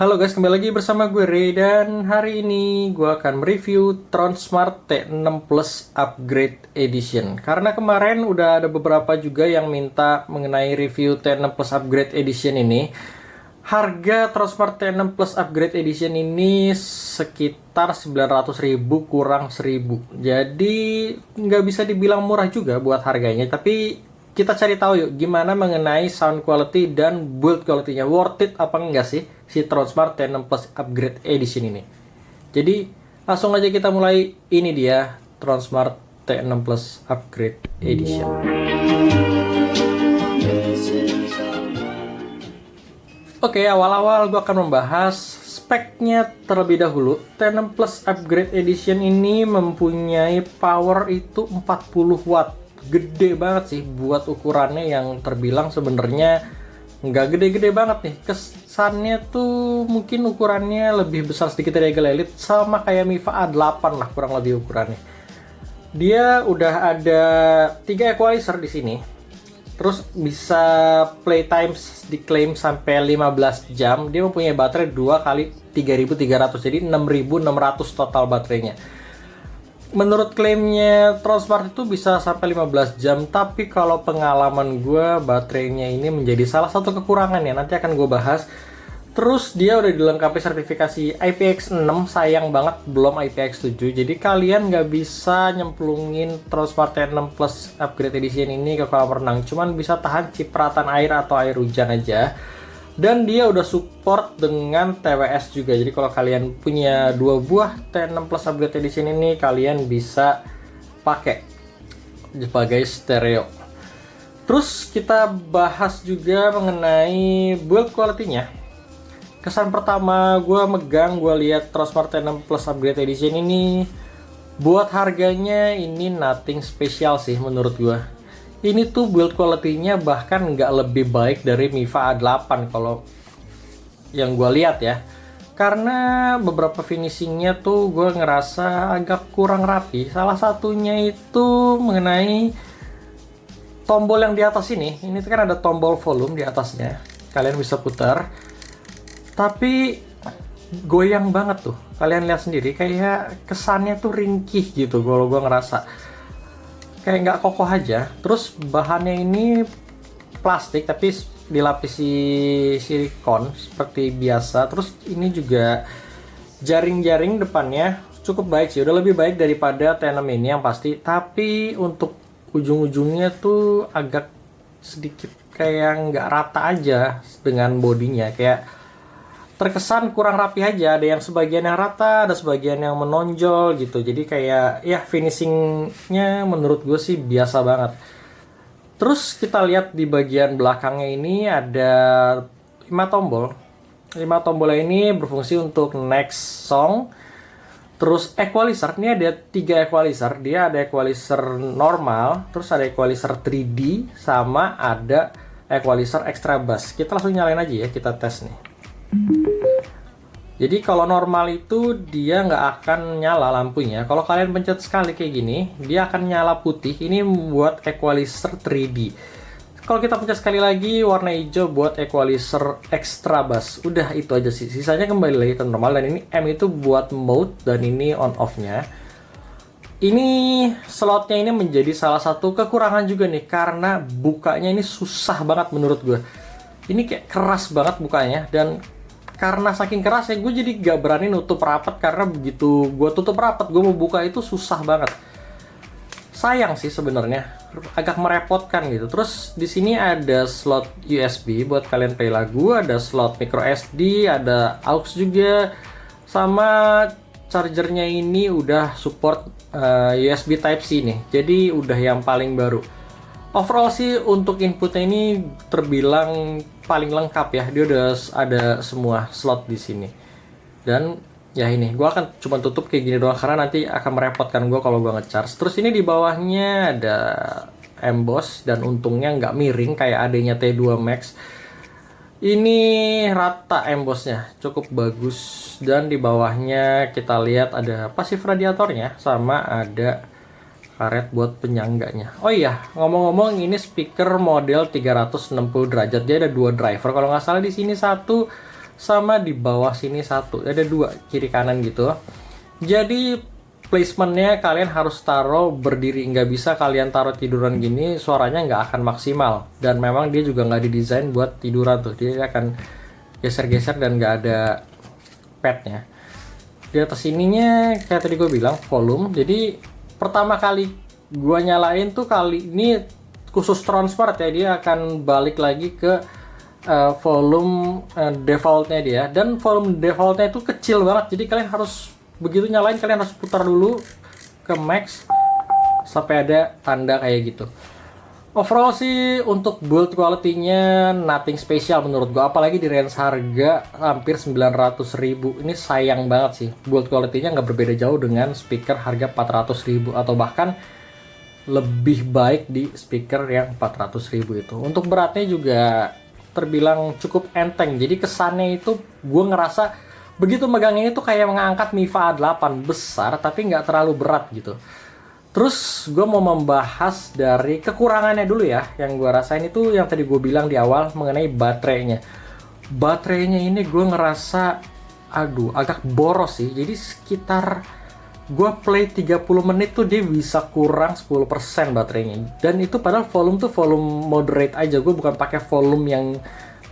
Halo guys, kembali lagi bersama gue Ray dan hari ini gue akan mereview Tronsmart T6 Plus Upgrade Edition. Karena kemarin udah ada beberapa juga yang minta mengenai review T6 Plus Upgrade Edition ini. Harga Tronsmart T6 Plus Upgrade Edition ini sekitar 900.000 kurang 1.000. Jadi nggak bisa dibilang murah juga buat harganya, tapi kita cari tahu yuk gimana mengenai sound quality dan build quality-nya. Worth it apa enggak sih si Tronsmart T6 Plus Upgrade Edition ini. Jadi langsung aja kita mulai. Ini dia Tronsmart T6 Plus Upgrade Edition. Oke, awal-awal gue akan membahas speknya terlebih dahulu. T6 Plus Upgrade Edition ini mempunyai power itu 40 watt. Gede banget sih buat ukurannya yang terbilang sebenarnya nggak gede-gede banget nih. Kesannya tuh mungkin ukurannya lebih besar sedikit dari Eagle Elite, sama kayak Miva A8 lah kurang lebih ukurannya. Dia udah ada 3 equalizer di sini. Terus bisa playtime diklaim sampai 15 jam. Dia mempunyai baterai 2 kali 3300, jadi 6600 total baterainya. Menurut klaimnya Tronsmart itu bisa sampai 15 jam, tapi kalau pengalaman gue baterainya ini menjadi salah satu kekurangan ya, nanti akan gue bahas. Terus dia udah dilengkapi sertifikasi IPX6, sayang banget belum IPX7, jadi kalian nggak bisa nyemplungin Tronsmart T6 Plus Upgrade Edition ini ke kolam renang, cuman bisa tahan cipratan air atau air hujan aja. Dan dia udah support dengan TWS juga. Jadi kalau kalian punya 2 buah T6 Plus Upgrade Edition ini, kalian bisa pakai sebagai stereo. Terus kita bahas juga mengenai build quality-nya. Kesan pertama gue megang, gue lihat Tronsmart T6 Plus Upgrade Edition ini, buat harganya ini nothing special sih menurut gue. Ini tuh build quality-nya bahkan nggak lebih baik dari Miva A8 kalau yang gue lihat ya. Karena beberapa finishingnya tuh gue ngerasa agak kurang rapi. Salah satunya itu mengenai tombol yang di atas ini. Ini tuh kan ada tombol volume di atasnya. Kalian bisa putar. Tapi goyang banget tuh. Kalian lihat sendiri, kayak kesannya tuh ringkih gitu kalau gue ngerasa. Kayak nggak kokoh aja. Terus bahannya ini plastik tapi dilapisi silikon seperti biasa. Terus ini juga jaring-jaring depannya cukup baik sih, udah lebih baik daripada T6 ini yang pasti. Tapi untuk ujung-ujungnya tuh agak sedikit kayak nggak rata aja dengan bodinya, kayak terkesan kurang rapi aja. Ada yang sebagian yang rata, ada sebagian yang menonjol gitu. Jadi kayak ya finishingnya menurut gue sih biasa banget. Terus kita lihat di bagian belakangnya ini ada 5 tombol. 5 tombol ini berfungsi untuk next song. Terus equalizer, ini ada 3 equalizer. Dia ada equalizer normal, terus ada equalizer 3D, sama ada equalizer extra bass. Kita langsung nyalain aja ya, kita tes nih. Jadi kalau normal itu dia nggak akan nyala lampunya. Kalau kalian pencet sekali kayak gini, dia akan nyala putih. Ini buat equalizer 3D. Kalau kita pencet sekali lagi, warna hijau buat equalizer extra bass. Udah itu aja sih. Sisanya kembali lagi ke normal. Dan ini M itu buat mode, dan ini on off-nya. Ini slotnya ini menjadi salah satu kekurangan juga nih, karena bukanya ini susah banget menurut gue. Ini kayak keras banget bukanya, dan karena saking kerasnya gue jadi gak berani nutup rapat, karena begitu gue tutup rapat gue mau buka itu susah banget. Sayang sih sebenarnya, agak merepotkan gitu. Terus di sini ada slot USB buat kalian play lagu, ada slot micro SD, ada aux juga, sama chargernya ini udah support USB Type C nih. Jadi udah yang paling baru. Overall sih untuk inputnya ini terbilang paling lengkap ya. Dia udah ada semua slot di sini. Dan ya ini, gue akan cuma tutup kayak gini doang karena nanti akan merepotkan gue kalau gue ngecharge. Terus ini di bawahnya ada emboss, dan untungnya nggak miring kayak adanya T2 Max. Ini rata embossnya, cukup bagus. Dan di bawahnya kita lihat ada pasif radiatornya, sama ada karet buat penyangganya. Oh iya, ngomong-ngomong ini speaker model 360 derajat. Dia ada 2 driver. Kalau nggak salah di sini satu sama di bawah sini satu. Ada dua, kiri kanan gitu. Jadi placementnya kalian harus taruh berdiri, nggak bisa kalian taruh tiduran gini, suaranya nggak akan maksimal. Dan memang dia juga nggak didesain buat tiduran tuh, dia akan geser-geser dan nggak ada padnya. Di atas ininya kayak tadi gue bilang volume. Jadi pertama kali gue nyalain tuh kali ini khusus transfer ya, dia akan balik lagi ke volume defaultnya dia. Dan volume defaultnya itu kecil banget, jadi kalian harus begitu nyalain kalian harus putar dulu ke max sampai ada tanda kayak gitu. Overall sih untuk build quality-nya nothing special menurut gua, apalagi di range harga hampir 900.000. Ini sayang banget sih, build quality-nya nggak berbeda jauh dengan speaker harga 400.000 atau bahkan lebih baik di speaker yang 400.000 itu. Untuk beratnya juga terbilang cukup enteng, jadi kesannya itu gue ngerasa begitu megangnya itu kayak mengangkat Mifa A8 besar tapi nggak terlalu berat gitu. Terus gue mau membahas dari kekurangannya dulu ya. Yang gue rasain itu yang tadi gue bilang di awal mengenai baterainya. Baterainya ini gue ngerasa agak boros sih. Jadi sekitar gue play 30 menit tuh dia bisa kurang 10% baterainya. Dan itu padahal volume tuh volume moderate aja. Gue bukan pakai volume yang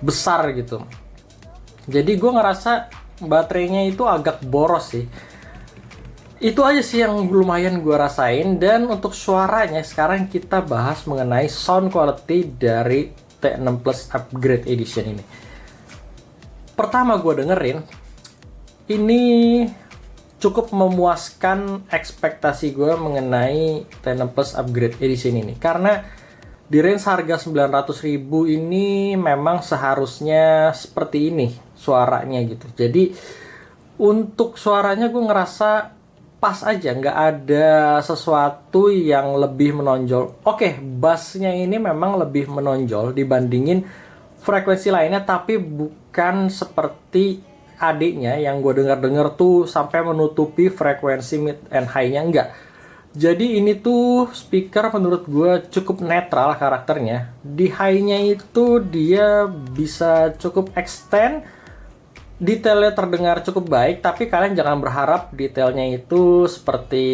besar gitu. Jadi gue ngerasa baterainya itu agak boros sih. Itu aja sih yang lumayan gue rasain. Dan untuk suaranya sekarang kita bahas mengenai sound quality dari T6 Plus Upgrade Edition ini. Pertama gue dengerin, ini cukup memuaskan ekspektasi gue mengenai T6 Plus Upgrade Edition ini. Karena di range harga 900.000 ini memang seharusnya seperti ini suaranya gitu. Jadi untuk suaranya gue ngerasa pas aja, nggak ada sesuatu yang lebih menonjol. Oke, bassnya ini memang lebih menonjol dibandingin frekuensi lainnya, tapi bukan seperti adiknya yang gue dengar tuh sampai menutupi frekuensi mid and high-nya, enggak. Jadi ini tuh speaker menurut gue cukup netral karakternya. Di high-nya itu dia bisa cukup extend, detailnya terdengar cukup baik, tapi kalian jangan berharap detailnya itu seperti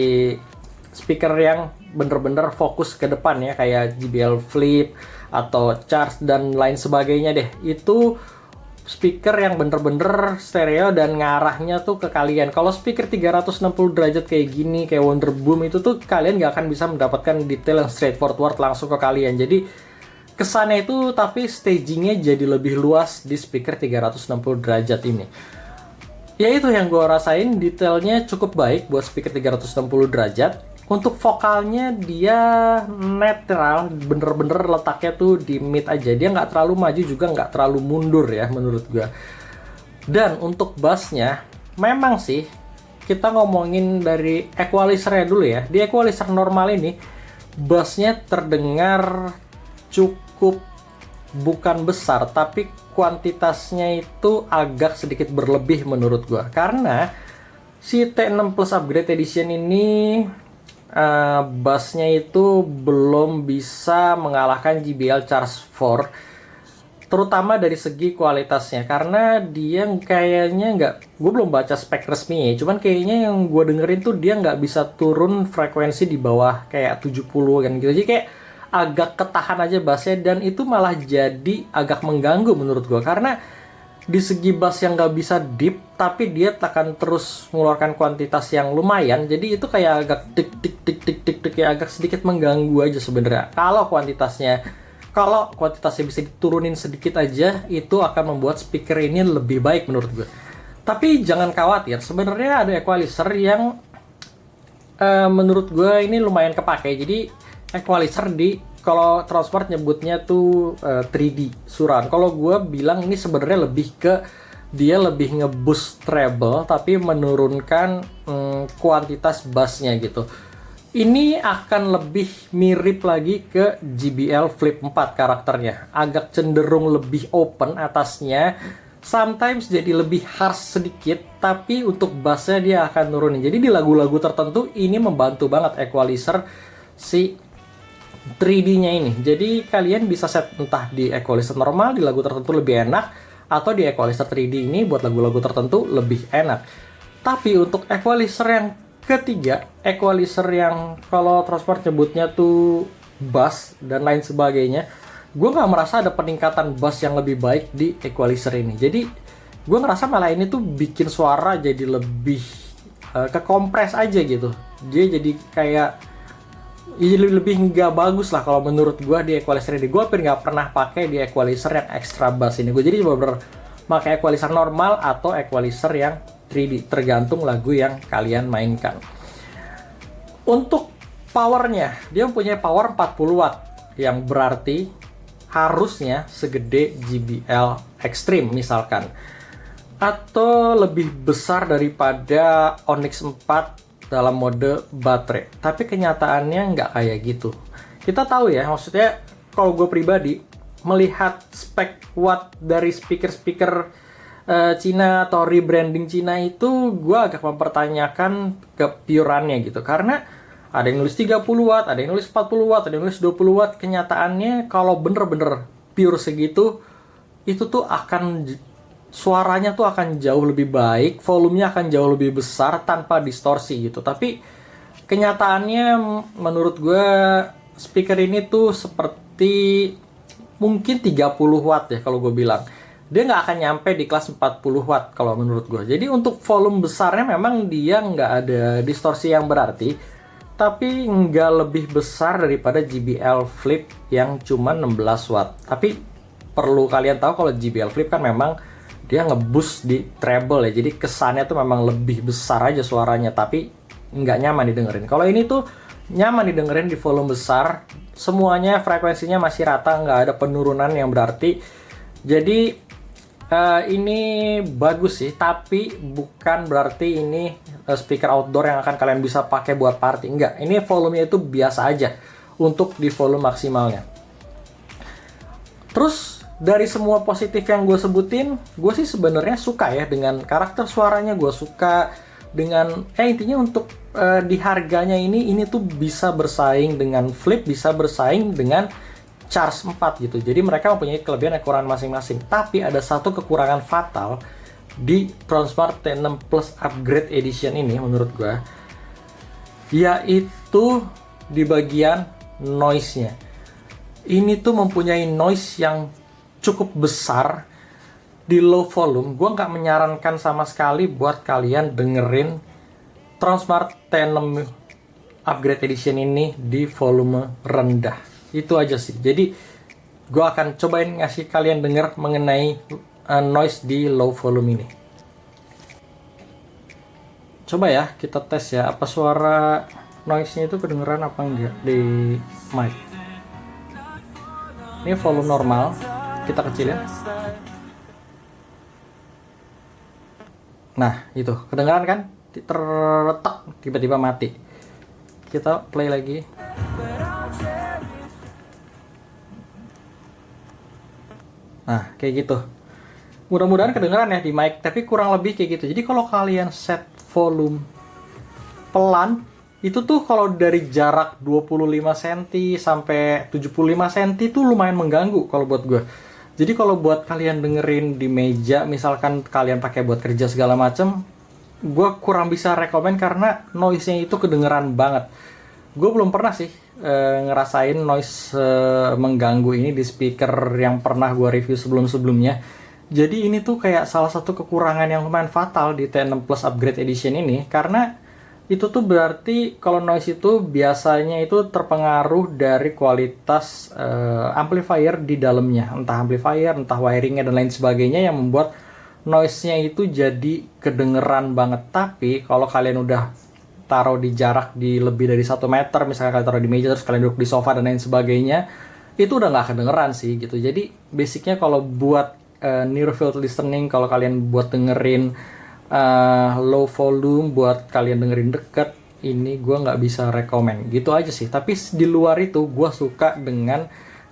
speaker yang bener-bener fokus ke depan ya, kayak JBL Flip atau Charge dan lain sebagainya deh. Itu speaker yang bener-bener stereo dan ngarahnya tuh ke kalian. Kalau speaker 360 derajat kayak gini, kayak Wonderboom, itu tuh kalian nggak akan bisa mendapatkan detail yang straightforward langsung ke kalian. Jadi kesannya itu tapi stagingnya jadi lebih luas di speaker 360 derajat ini. Ya itu yang gue rasain, detailnya cukup baik buat speaker 360 derajat. Untuk vokalnya dia netral, bener-bener letaknya tuh di mid aja. Dia nggak terlalu maju juga nggak terlalu mundur ya menurut gue. Dan untuk bassnya, memang sih kita ngomongin dari equalizer-nya dulu ya. Di equalizer normal ini, bassnya terdengar cukup bukan besar, tapi kuantitasnya itu agak sedikit berlebih menurut gua. Karena si T6 Plus Upgrade Edition ini bassnya itu belum bisa mengalahkan JBL Charge 4, terutama dari segi kualitasnya. Karena dia kayaknya nggak, gue belum baca spek resmi ya, cuman kayaknya yang gue dengerin tuh dia nggak bisa turun frekuensi di bawah kayak 70 kan gitu. Jadi kayak agak ketahan aja bassnya, dan itu malah jadi agak mengganggu menurut gue. Karena di segi bass yang nggak bisa deep, tapi dia akan terus mengeluarkan kuantitas yang lumayan. Jadi itu kayak agak tik tik tik tik tik tik, kayak agak sedikit mengganggu aja sebenarnya. Kalau kuantitasnya bisa diturunin sedikit aja, itu akan membuat speaker ini lebih baik menurut gue. Tapi jangan khawatir, sebenarnya ada equalizer yang menurut gue ini lumayan kepake. Jadi equalizer kalau transport nyebutnya tuh 3D surround. Kalau gue bilang ini sebenarnya lebih ke dia lebih nge-boost treble tapi menurunkan kuantitas bassnya gitu. Ini akan lebih mirip lagi ke JBL Flip 4 karakternya. Agak cenderung lebih open atasnya. Sometimes jadi lebih harsh sedikit, tapi untuk bassnya dia akan nurunin. Jadi di lagu-lagu tertentu ini membantu banget equalizer si 3D-nya ini. Jadi kalian bisa set entah di equalizer normal, di lagu tertentu lebih enak, atau di equalizer 3D ini buat lagu-lagu tertentu lebih enak. Tapi untuk equalizer yang ketiga, equalizer yang kalau transport nyebutnya tuh bass dan lain sebagainya, gue nggak merasa ada peningkatan bass yang lebih baik di equalizer ini. Jadi gue ngerasa malah ini tuh bikin suara jadi lebih kekompres aja gitu. Dia jadi kayak lebih nggak bagus lah kalau menurut gue di equalizer ini. Gue hampir nggak pernah pakai di equalizer yang extra bass ini. Gue jadi coba pakai equalizer normal atau equalizer yang 3D, tergantung lagu yang kalian mainkan. Untuk powernya, dia mempunyai power 40 watt, yang berarti harusnya segede JBL Extreme misalkan, atau lebih besar daripada Onyx 4 dalam mode baterai. Tapi kenyataannya nggak kayak gitu. Kita tahu ya, maksudnya kalau gue pribadi melihat spek watt dari speaker-speaker Cina atau rebranding Cina itu, gue agak mempertanyakan kepurannya gitu. Karena ada yang nulis 30 watt, ada yang nulis 40 watt, ada yang nulis 20 watt. Kenyataannya kalau bener-bener pure segitu, itu tuh akan suaranya tuh akan jauh lebih baik, volumenya akan jauh lebih besar tanpa distorsi gitu. Tapi kenyataannya menurut gue speaker ini tuh seperti mungkin 30 watt ya kalau gue bilang. Dia nggak akan nyampe di kelas 40 watt kalau menurut gue. Jadi untuk volume besarnya memang dia nggak ada distorsi yang berarti, tapi nggak lebih besar daripada JBL Flip yang cuma 16 watt. Tapi perlu kalian tahu kalau JBL Flip kan memang dia nge-boost di treble ya, jadi kesannya tuh memang lebih besar aja suaranya, tapi nggak nyaman didengerin. Kalau ini tuh nyaman didengerin di volume besar, semuanya frekuensinya masih rata, nggak ada penurunan yang berarti. Jadi ini bagus sih, tapi bukan berarti ini speaker outdoor yang akan kalian bisa pakai buat party. Enggak, ini volumenya itu biasa aja untuk di volume maksimalnya. Terus dari semua positif yang gue sebutin, gue sih sebenarnya suka ya dengan karakter suaranya. Gue suka dengan intinya untuk di harganya ini tuh bisa bersaing dengan Flip, bisa bersaing dengan Charge 4 gitu. Jadi mereka mempunyai kelebihan dan kekurangan masing-masing. Tapi ada satu kekurangan fatal di Transmart T6 Plus Upgrade Edition ini menurut gue, yaitu di bagian noise-nya. Ini tuh mempunyai noise yang cukup besar di low volume. Gue nggak menyarankan sama sekali buat kalian dengerin Transmart T6 Upgrade Edition ini di volume rendah. Itu aja sih. Jadi gue akan cobain ngasih kalian denger mengenai noise di low volume ini. Coba ya kita tes ya, apa suara noise-nya itu kedengeran apa enggak di mic. Ini volume normal, kita kecilin. Nah, itu kedengaran kan? Terletak, tiba-tiba mati. Kita play lagi. Nah, kayak gitu. Mudah-mudahan kedengaran ya di mic, tapi kurang lebih kayak gitu. Jadi kalau kalian set volume pelan, itu tuh kalau dari jarak 25 cm sampai 75 cm tuh lumayan mengganggu kalau buat gue. Jadi kalau buat kalian dengerin di meja, misalkan kalian pakai buat kerja segala macem, gue kurang bisa rekomen karena noise-nya itu kedengeran banget. Gue belum pernah sih ngerasain noise mengganggu ini di speaker yang pernah gue review sebelum-sebelumnya. Jadi ini tuh kayak salah satu kekurangan yang lumayan fatal di T6 Plus Upgrade Edition ini, karena itu tuh berarti kalau noise itu biasanya itu terpengaruh dari kualitas amplifier di dalamnya, entah amplifier, entah wiringnya dan lain sebagainya yang membuat noise-nya itu jadi kedengeran banget. Tapi kalau kalian udah taruh di jarak di lebih dari 1 meter, misalnya kalian taruh di meja terus kalian duduk di sofa dan lain sebagainya, itu udah nggak kedengeran sih gitu. Jadi basicnya kalau buat near field listening, kalau kalian buat dengerin low volume, buat kalian dengerin deket, ini gue nggak bisa rekomen gitu aja sih. Tapi di luar itu gue suka dengan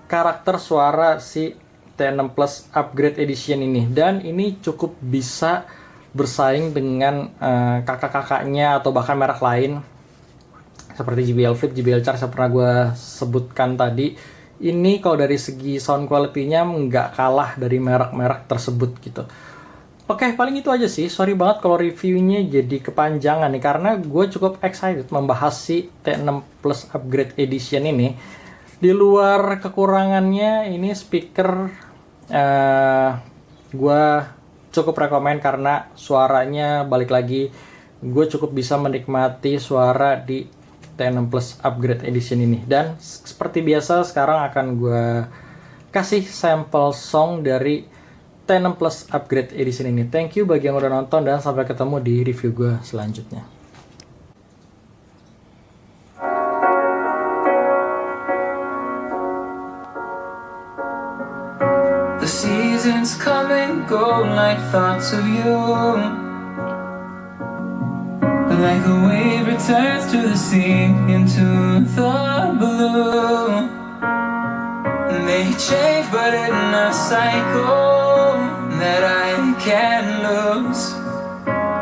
karakter suara si T6 Plus Upgrade Edition ini, dan ini cukup bisa bersaing dengan kakak-kakaknya atau bahkan merek lain seperti JBL Flip, JBL Charge yang pernah gue sebutkan tadi, ini kalau dari segi sound quality-nya nggak kalah dari merek-merek tersebut gitu. Oke, paling itu aja sih. Sorry banget kalau reviewnya jadi kepanjangan nih, karena gue cukup excited membahas si T6 Plus Upgrade Edition ini. Di luar kekurangannya, ini speaker gue cukup rekomen karena suaranya balik lagi. Gue cukup bisa menikmati suara di T6 Plus Upgrade Edition ini. Dan seperti biasa sekarang akan gue kasih sampel song dari T6 Plus Upgrade Edition ini. Thank you bagi yang udah nonton dan sampai ketemu di review gue selanjutnya. The seasons come and go like thoughts of you. Like a wave returns to the sea, into the blue. They change but in a cycle that I can't lose.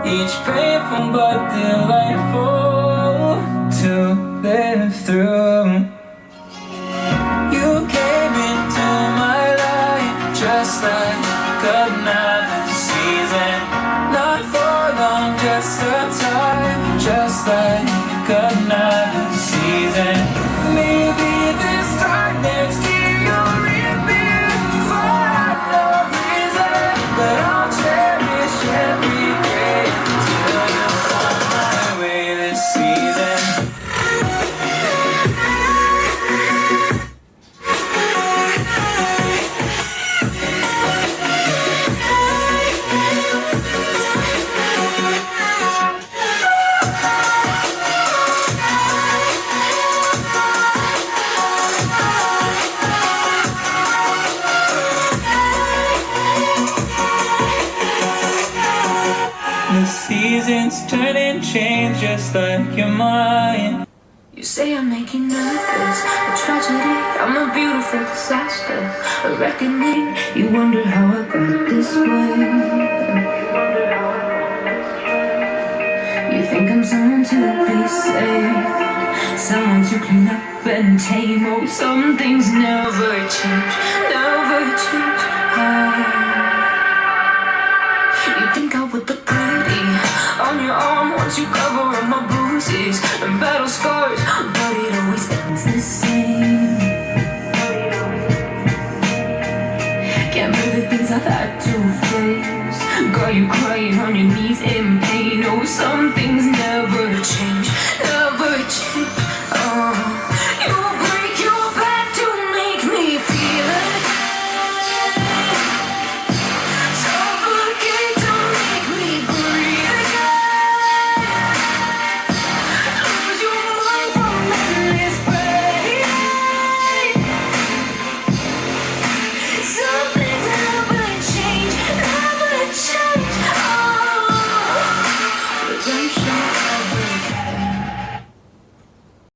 Each painful but delightful to live through. You came into my life just like another season. Not for long, just a time, just like another season. Maybe this time next year you'll read me for no reason, but I'll cherish every day till you find my way this season. The seasons turn and change just like your mind. You say I'm making nervous, a tragedy, I'm a beautiful disaster, a reckoning. You wonder how I got this way. You think I'm someone to be saved, someone to clean up and tame. Oh, some things never change, never change. You think I would look pretty on your arm once you cover up my bruises and battle scars, but it always ends the same. Can't bear the things I've had to face. Got you crying on your knees in pain. Oh, some things